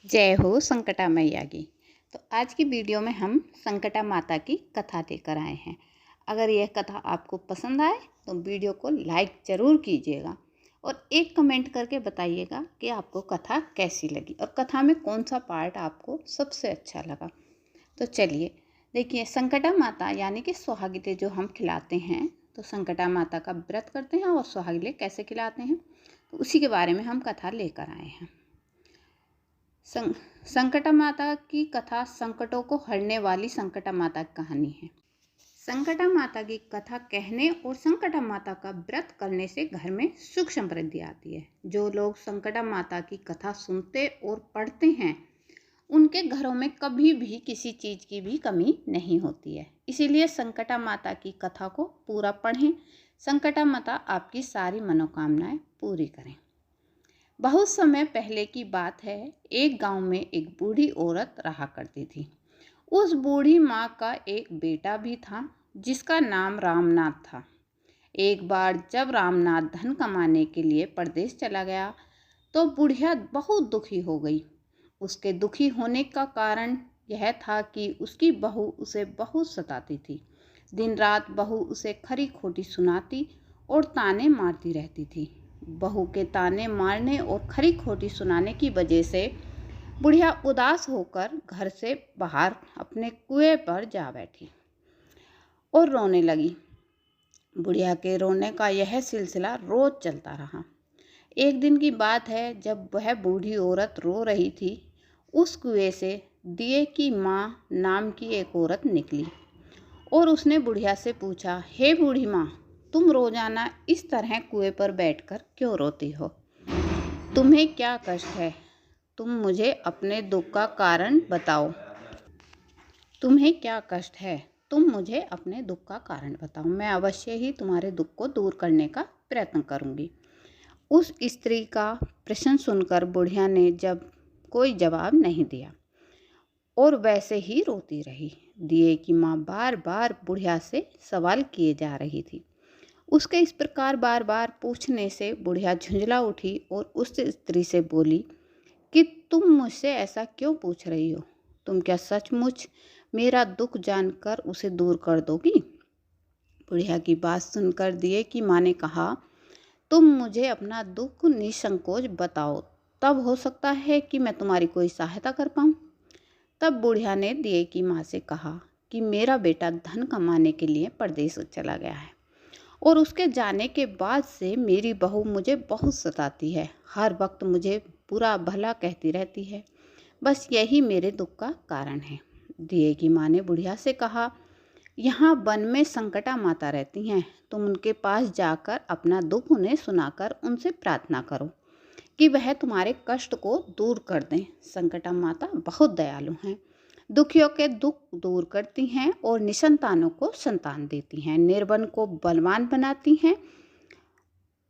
जय हो संकटा मैया की। तो आज की वीडियो में हम संकटा माता की कथा लेकर आए हैं। अगर यह कथा आपको पसंद आए तो वीडियो को लाइक ज़रूर कीजिएगा और एक कमेंट करके बताइएगा कि आपको कथा कैसी लगी और कथा में कौन सा पार्ट आपको सबसे अच्छा लगा। तो चलिए देखिए, संकटा माता यानी कि सुहागिले जो हम खिलाते हैं, तो संकटा माता का व्रत करते हैं और सुहागिले कैसे खिलाते हैं, तो उसी के बारे में हम कथा लेकर आए हैं। संकटा माता की कथा संकटों को हरने वाली संकटा माता की कहानी है। संकटा माता की कथा कहने और संकटा माता का व्रत करने से घर में सुख समृद्धि आती है। जो लोग संकटा माता की कथा सुनते और पढ़ते हैं उनके घरों में कभी भी किसी चीज़ की भी कमी नहीं होती है। इसीलिए संकटा माता की कथा को पूरा पढ़ें। संकटा माता आपकी सारी मनोकामनाएं पूरी करें। बहुत समय पहले की बात है, एक गांव में एक बूढ़ी औरत रहा करती थी। उस बूढ़ी माँ का एक बेटा भी था जिसका नाम रामनाथ था। एक बार जब रामनाथ धन कमाने के लिए परदेश चला गया तो बुढ़िया बहुत दुखी हो गई। उसके दुखी होने का कारण यह था कि उसकी बहू उसे बहुत सताती थी। दिन रात बहू उसे खरी खोटी सुनाती और ताने मारती रहती थी। बहू के ताने मारने और खरी खोटी सुनाने की वजह से बुढ़िया उदास होकर घर से बाहर अपने कुएं पर जा बैठी और रोने लगी। बुढ़िया के रोने का यह सिलसिला रोज चलता रहा। एक दिन की बात है, जब वह बूढ़ी औरत रो रही थी, उस कुएं से दिए की माँ नाम की एक औरत निकली और उसने बुढ़िया से पूछा, हे बूढ़ी माँ, तुम रोजाना इस तरह कुएं पर बैठकर क्यों रोती हो? तुम्हें क्या कष्ट है? तुम मुझे अपने दुख का कारण बताओ। तुम्हें क्या कष्ट है? तुम मुझे अपने दुख का कारण बताओ। मैं अवश्य ही तुम्हारे दुख को दूर करने का प्रयत्न करूंगी। उस स्त्री का प्रश्न सुनकर बुढ़िया ने जब कोई जवाब नहीं दिया और वैसे ही रोती रही। दिए की माँ बार बार बुढ़िया से सवाल किए जा रही थी। उसके इस प्रकार बार बार पूछने से बुढ़िया झुंझला उठी और उस स्त्री से बोली कि तुम मुझसे ऐसा क्यों पूछ रही हो? तुम क्या सचमुच मेरा दुख जानकर उसे दूर कर दोगी? बुढ़िया की बात सुनकर दिए की माँ ने कहा, तुम मुझे अपना दुख निसंकोच बताओ, तब हो सकता है कि मैं तुम्हारी कोई सहायता कर पाऊँ। तब बुढ़िया ने दिए की माँ से कहा कि मेरा बेटा धन कमाने के लिए परदेश चला गया है और उसके जाने के बाद से मेरी बहू मुझे बहुत सताती है। हर वक्त मुझे बुरा भला कहती रहती है। बस यही मेरे दुख का कारण है। दिए की माँ ने बुढ़िया से कहा, यहाँ वन में संकटा माता रहती हैं, तुम उनके पास जाकर अपना दुख उन्हें सुनाकर उनसे प्रार्थना करो कि वह तुम्हारे कष्ट को दूर कर दें। संकटा माता बहुत दयालु हैं, दुखियों के दुख दूर करती हैं और निसंतानों को संतान देती हैं, निर्बल को बलवान बनाती हैं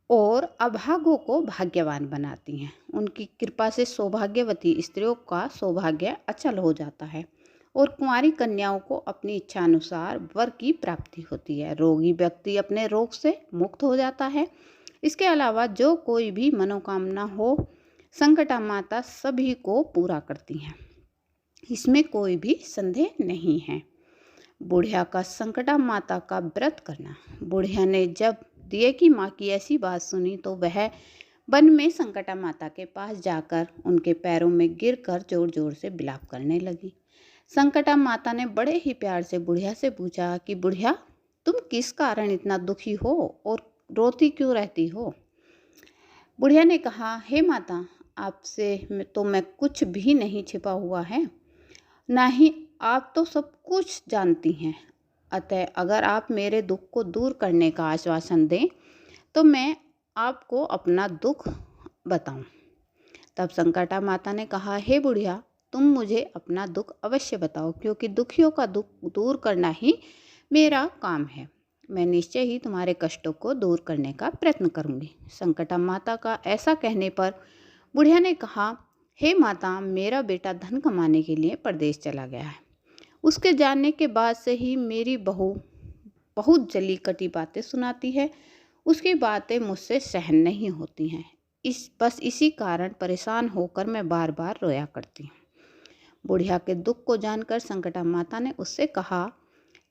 और अभागों को भाग्यवान बनाती हैं। उनकी कृपा से सौभाग्यवती स्त्रियों का सौभाग्य अचल हो जाता है और कुंवारी कन्याओं को अपनी इच्छा अनुसार वर की प्राप्ति होती है। रोगी व्यक्ति अपने रोग से मुक्त हो जाता है। इसके अलावा जो कोई भी मनोकामना हो, संकटा माता सभी को पूरा करती हैं, इसमें कोई भी संदेह नहीं है। बुढ़िया का संकटा माता का व्रत करना। बुढ़िया ने जब दिए की माँ की ऐसी बात सुनी तो वह वन में संकटा माता के पास जाकर उनके पैरों में गिरकर जोर जोर से विलाप करने लगी। संकटा माता ने बड़े ही प्यार से बुढ़िया से पूछा कि बुढ़िया, तुम किस कारण इतना दुखी हो और रोती क्यों रहती हो? बुढ़िया ने कहा, हे माता, आपसे तो मैं कुछ भी नहीं छिपा हुआ है, ना ही आप तो सब कुछ जानती हैं। अतः अगर आप मेरे दुख को दूर करने का आश्वासन दें तो मैं आपको अपना दुख बताऊं। तब संकटा माता ने कहा, हे बुढ़िया, तुम मुझे अपना दुख अवश्य बताओ, क्योंकि दुखियों का दुख दूर करना ही मेरा काम है। मैं निश्चय ही तुम्हारे कष्टों को दूर करने का प्रयत्न करूंगी। संकटा माता का ऐसा कहने पर बुढ़िया ने कहा, हे माता, मेरा बेटा धन कमाने के लिए परदेश चला गया है। उसके जाने के बाद से ही मेरी बहू बहुत जली कटी बातें सुनाती है। उसकी बातें मुझसे सहन नहीं होती हैं। बस इसी कारण परेशान होकर मैं बार बार रोया करती हूँ। बुढ़िया के दुख को जानकर संकटा माता ने उससे कहा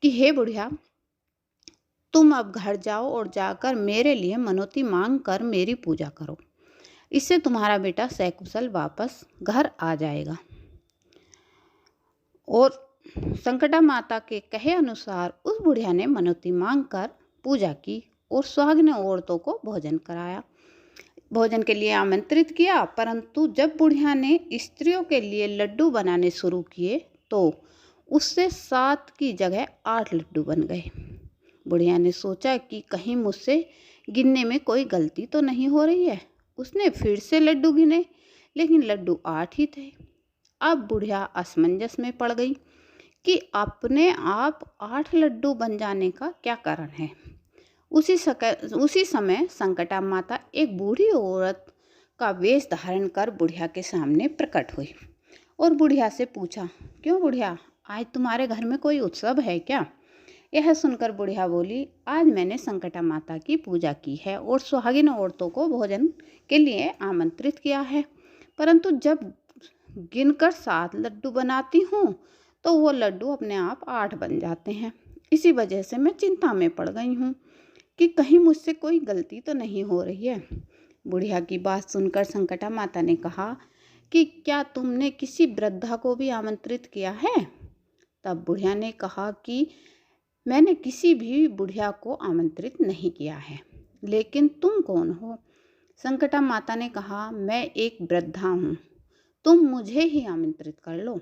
कि हे बुढ़िया, तुम अब घर जाओ और जाकर मेरे लिए मनौती मांग कर मेरी पूजा करो। इससे तुम्हारा बेटा सकुशल वापस घर आ जाएगा। और संकटा माता के कहे अनुसार उस बुढ़िया ने मनौती मांग कर पूजा की और सुहागिन औरतों को भोजन कराया, भोजन के लिए आमंत्रित किया। परंतु जब बुढ़िया ने स्त्रियों के लिए लड्डू बनाने शुरू किए तो उससे 7 की जगह 8 लड्डू बन गए। बुढ़िया ने सोचा कि कहीं मुझसे गिनने में कोई गलती तो नहीं हो रही है। उसने फिर से लड्डू गिने, लेकिन लड्डू 8 ही थे। अब बुढ़िया असमंजस में पड़ गई कि अपने आप 8 लड्डू बन जाने का क्या कारण है। उसी समय संकटा माता एक बूढ़ी औरत का वेश धारण कर बुढ़िया के सामने प्रकट हुई और बुढ़िया से पूछा, क्यों बुढ़िया, आज तुम्हारे घर में कोई उत्सव है क्या? यह सुनकर बुढ़िया बोली, आज मैंने संकटा माता की पूजा की है और सुहागिन औरतों को भोजन के लिए आमंत्रित किया है, परंतु जब गिनकर 7 लड्डू बनाती हूँ तो वो लड्डू अपने आप 8 बन जाते हैं। इसी वजह से मैं चिंता में पड़ गई हूँ कि कहीं मुझसे कोई गलती तो नहीं हो रही है। बुढ़िया की बात सुनकर संकटा माता ने कहा कि क्या तुमने किसी वृद्धा को भी आमंत्रित किया है? तब बुढ़िया ने कहा कि मैंने किसी भी बुढ़िया को आमंत्रित नहीं किया है। लेकिन तुम कौन हो? संकटा माता ने कहा, मैं एक वृद्धा हूँ, तुम मुझे ही आमंत्रित कर लो।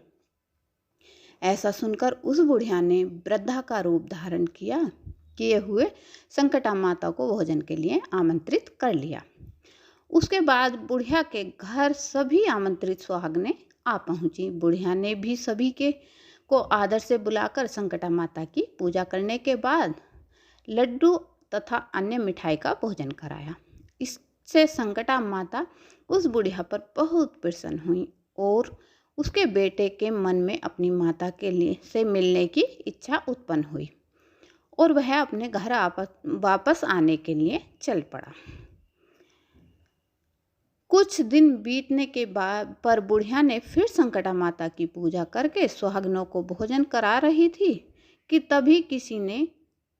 ऐसा सुनकर उस बुढ़िया ने वृद्धा का रूप धारण किए हुए संकटा माता को भोजन के लिए आमंत्रित कर लिया। उसके बाद बुढ़िया के घर सभी आमंत्रित सुहागनें आ पहुंची। बुढ़िया ने भी सभी को आदर से बुलाकर संकटा माता की पूजा करने के बाद लड्डू तथा अन्य मिठाई का भोजन कराया। इससे संकटा माता उस बुढ़िया पर बहुत प्रसन्न हुई और उसके बेटे के मन में अपनी माता के लिए से मिलने की इच्छा उत्पन्न हुई और वह अपने घर वापस आने के लिए चल पड़ा। कुछ दिन बीतने के बाद पर बुढ़िया ने फिर संकटा माता की पूजा करके सुहागिनों को भोजन करा रही थी कि तभी किसी ने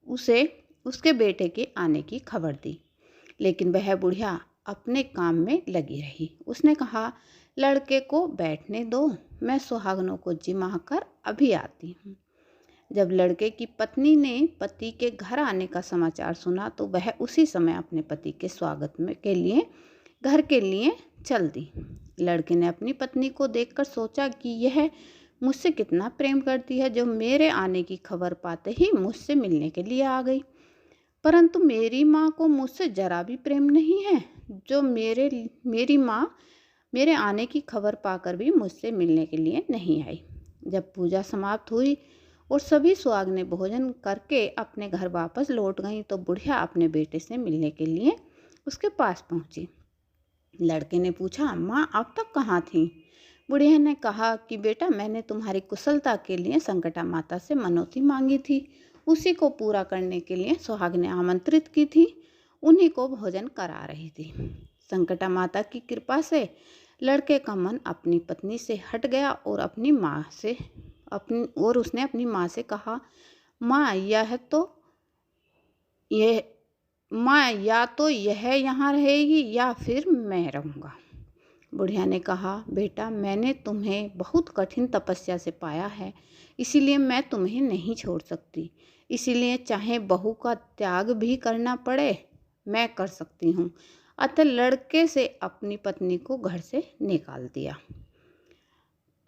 उसे उसके बेटे के आने की खबर दी, लेकिन वह बुढ़िया अपने काम में लगी रही। उसने कहा, लड़के को बैठने दो, मैं सुहागिनों को जिमा कर अभी आती हूँ। जब लड़के की पत्नी ने पति के घर आने का समाचार सुना तो वह उसी समय अपने पति के स्वागत के लिए घर के लिए चल दी। लड़के ने अपनी पत्नी को देखकर सोचा कि यह मुझसे कितना प्रेम करती है, जो मेरे आने की खबर पाते ही मुझसे मिलने के लिए आ गई। परंतु मेरी माँ को मुझसे जरा भी प्रेम नहीं है, जो मेरी माँ मेरे आने की खबर पाकर भी मुझसे मिलने के लिए नहीं आई। जब पूजा समाप्त हुई और सभी सुहागिनें भोजन करके अपने घर वापस लौट गईं तो बुढ़िया अपने बेटे से मिलने के लिए उसके पास पहुंची। लड़के ने पूछा, माँ अब तक कहाँ थी? बुढ़िया ने कहा कि बेटा, मैंने तुम्हारी कुशलता के लिए संकटा माता से मनौती मांगी थी, उसी को पूरा करने के लिए सुहागिनें आमंत्रित की थी, उन्हीं को भोजन करा रही थी। संकटा माता की कृपा से लड़के का मन अपनी पत्नी से हट गया और उसने अपनी माँ से कहा, माँ या तो यह यहाँ रहेगी या फिर मैं रहूँगा। बुढ़िया ने कहा, बेटा, मैंने तुम्हें बहुत कठिन तपस्या से पाया है, इसीलिए मैं तुम्हें नहीं छोड़ सकती। इसीलिए चाहे बहू का त्याग भी करना पड़े, मैं कर सकती हूँ। अतः लड़के से अपनी पत्नी को घर से निकाल दिया।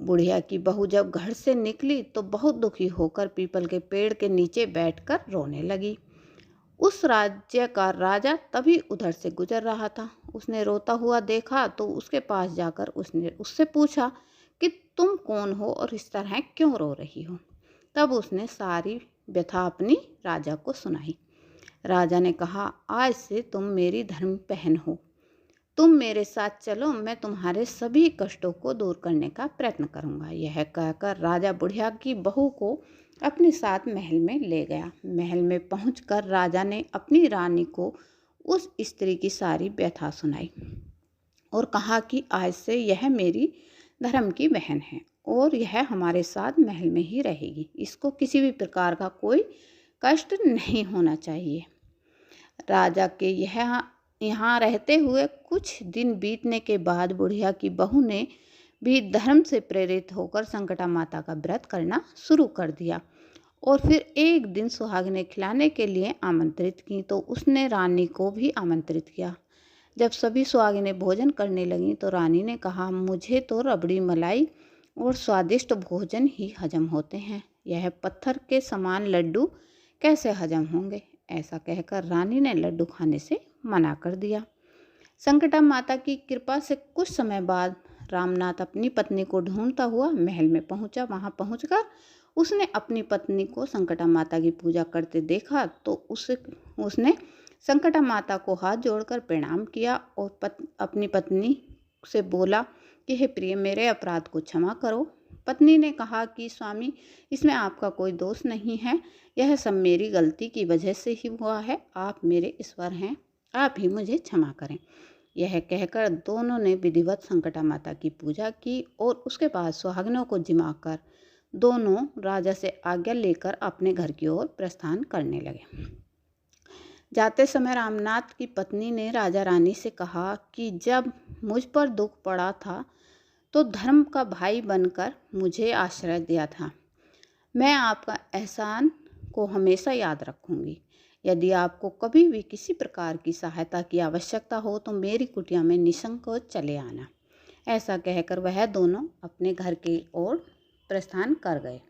बुढ़िया की बहू जब घर से निकली तो बहुत दुखी होकर पीपल के पेड़ के नीचे बैठकर रोने लगी। उस राज्य का राजा तभी उधर से गुजर रहा था। उसने रोता हुआ देखा तो उसके पास जाकर उसने उससे पूछा कि तुम कौन हो और इस तरह क्यों रो रही हो? तब उसने सारी व्यथा अपनी राजा को सुनाई। राजा ने कहा, आज से तुम मेरी धर्म बहन हो, तुम मेरे साथ चलो, मैं तुम्हारे सभी कष्टों को दूर करने का प्रयत्न करूंगा। यह कहकर राजा बुढ़िया की बहू को अपने साथ महल में ले गया। महल में पहुंचकर राजा ने अपनी रानी को उस स्त्री की सारी व्यथा सुनाई। और कहा कि आज से यह मेरी धर्म की बहन है और यह हमारे साथ महल में ही रहेगी। इसको किसी भी प्रकार का कोई कष्ट नहीं होना चाहिए। राजा के यहाँ रहते हुए कुछ दिन बीतने के बाद बुढ़िया की बहू ने भी धर्म से प्रेरित होकर संकटा माता का व्रत करना शुरू कर दिया और फिर एक दिन सुहागिनें खिलाने के लिए आमंत्रित की तो उसने रानी को भी आमंत्रित किया। जब सभी सुहागिनें भोजन करने लगीं तो रानी ने कहा, मुझे तो रबड़ी मलाई और स्वादिष्ट भोजन ही हजम होते हैं, यह पत्थर के समान लड्डू कैसे हजम होंगे। ऐसा कहकर रानी ने लड्डू खाने से मना कर दिया। संकटा माता की कृपा से कुछ समय बाद रामनाथ अपनी पत्नी को ढूंढता हुआ महल में पहुंचा। वहां पहुंचकर उसने अपनी पत्नी को संकटा माता की पूजा करते देखा तो उसने संकटा माता को हाथ जोड़कर प्रणाम किया और अपनी पत्नी से बोला कि हे प्रिय, मेरे अपराध को क्षमा करो। पत्नी ने कहा कि स्वामी, इसमें आपका कोई दोष नहीं है, यह सब मेरी गलती की वजह से ही हुआ है। आप मेरे ईश्वर हैं, आप ही मुझे क्षमा करें। यह कहकर दोनों ने विधिवत संकटा माता की पूजा की और उसके बाद सुहागिनों को जिमाकर दोनों राजा से आज्ञा लेकर अपने घर की ओर प्रस्थान करने लगे। जाते समय रामनाथ की पत्नी ने राजा रानी से कहा कि जब मुझ पर दुख पड़ा था तो धर्म का भाई बनकर मुझे आश्रय दिया था। मैं आपका एहसान को हमेशा याद रखूंगी। यदि आपको कभी भी किसी प्रकार की सहायता की आवश्यकता हो तो मेरी कुटिया में निसंकोच चले आना। ऐसा कहकर वह दोनों अपने घर की ओर प्रस्थान कर गए।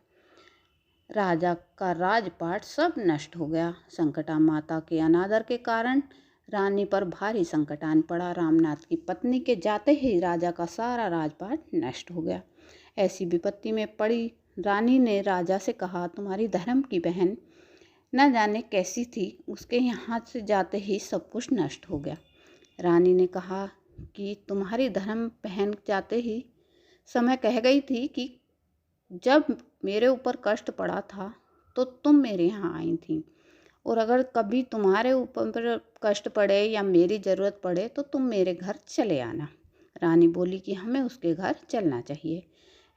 राजा का राजपाट सब नष्ट हो गया। संकटा माता के अनादर के कारण रानी पर भारी संकट आन पड़ा। रामनाथ की पत्नी के जाते ही राजा का सारा राजपाट नष्ट हो गया। ऐसी विपत्ति में पड़ी रानी ने राजा से कहा, तुम्हारी धर्म की बहन न जाने कैसी थी, उसके यहाँ से जाते ही सब कुछ नष्ट हो गया। रानी ने कहा कि तुम्हारी धर्म बहन जाते ही समय कह गई थी कि जब मेरे ऊपर कष्ट पड़ा था तो तुम मेरे यहाँ आई थी और अगर कभी तुम्हारे ऊपर कष्ट पड़े या मेरी ज़रूरत पड़े तो तुम मेरे घर चले आना। रानी बोली कि हमें उसके घर चलना चाहिए।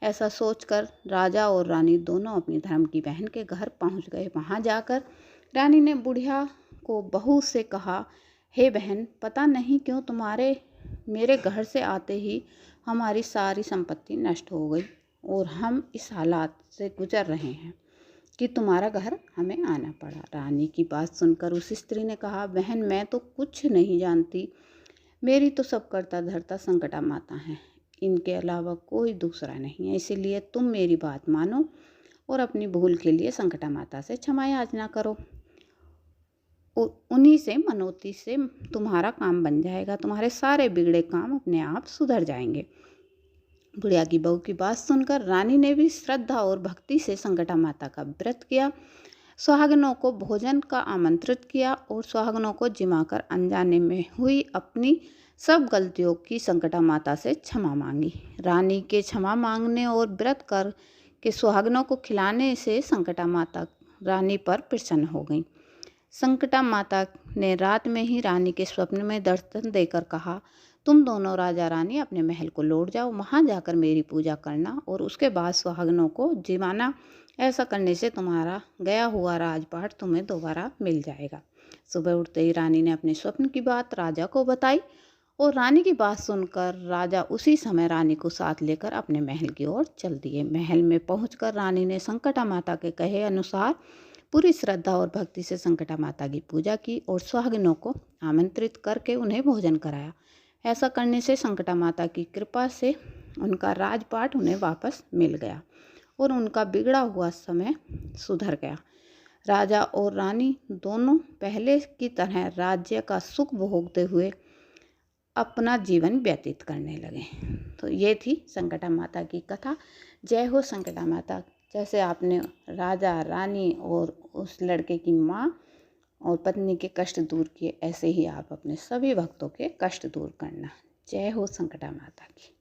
ऐसा सोचकर राजा और रानी दोनों अपनी धर्म की बहन के घर पहुंच गए। वहां जाकर रानी ने बुढ़िया को बहू से कहा, हे बहन, पता नहीं क्यों तुम्हारे मेरे घर से आते ही हमारी सारी संपत्ति नष्ट हो गई और हम इस हालात से गुजर रहे हैं कि तुम्हारा घर हमें आना पड़ा। रानी की बात सुनकर उस स्त्री ने कहा, बहन, मैं तो कुछ नहीं जानती, मेरी तो सब करता धरता संकटा माता है, इनके अलावा कोई दूसरा नहीं है। इसीलिए तुम मेरी बात मानो और अपनी भूल के लिए संकटा माता से क्षमा याचना करो। उन्हीं से मनोती से तुम्हारा काम बन जाएगा, तुम्हारे सारे बिगड़े काम अपने आप सुधर जाएंगे। बुढ़िया की बहू की बात सुनकर रानी ने भी श्रद्धा और भक्ति से संकटा माता का व्रत किया, सुहागिनों को भोजन का आमंत्रित किया और सुहागिनों को जिमाकर अनजाने में हुई अपनी सब गलतियों की संकटा माता से क्षमा मांगी। रानी के क्षमा मांगने और व्रत कर के सुहागिनों को खिलाने से संकटा माता रानी पर प्रसन्न हो गई। संकटा माता ने रात में ही रानी के स्वप्न में दर्शन देकर कहा, तुम दोनों राजा रानी अपने महल को लौट जाओ, वहां जाकर मेरी पूजा करना और उसके बाद सुहागिनों को जिमाना। ऐसा करने से तुम्हारा गया हुआ राजपाट तुम्हें दोबारा मिल जाएगा। सुबह उठते ही रानी ने अपने स्वप्न की बात राजा को बताई और रानी की बात सुनकर राजा उसी समय रानी को साथ लेकर अपने महल की ओर चल दिए। महल में पहुंचकर रानी ने संकटा माता के कहे अनुसार पूरी श्रद्धा और भक्ति से संकटा माता की पूजा की और सुहागिनों को आमंत्रित करके उन्हें भोजन कराया। ऐसा करने से संकटा माता की कृपा से उनका राजपाट उन्हें वापस मिल गया और उनका बिगड़ा हुआ समय सुधर गया। राजा और रानी दोनों पहले की तरह राज्य का सुख भोगते हुए अपना जीवन व्यतीत करने लगे। तो ये थी संकटा माता की कथा। जय हो संकटा माता। जैसे आपने राजा रानी और उस लड़के की माँ और पत्नी के कष्ट दूर किए, ऐसे ही आप अपने सभी भक्तों के कष्ट दूर करना। जय हो संकटा माता की।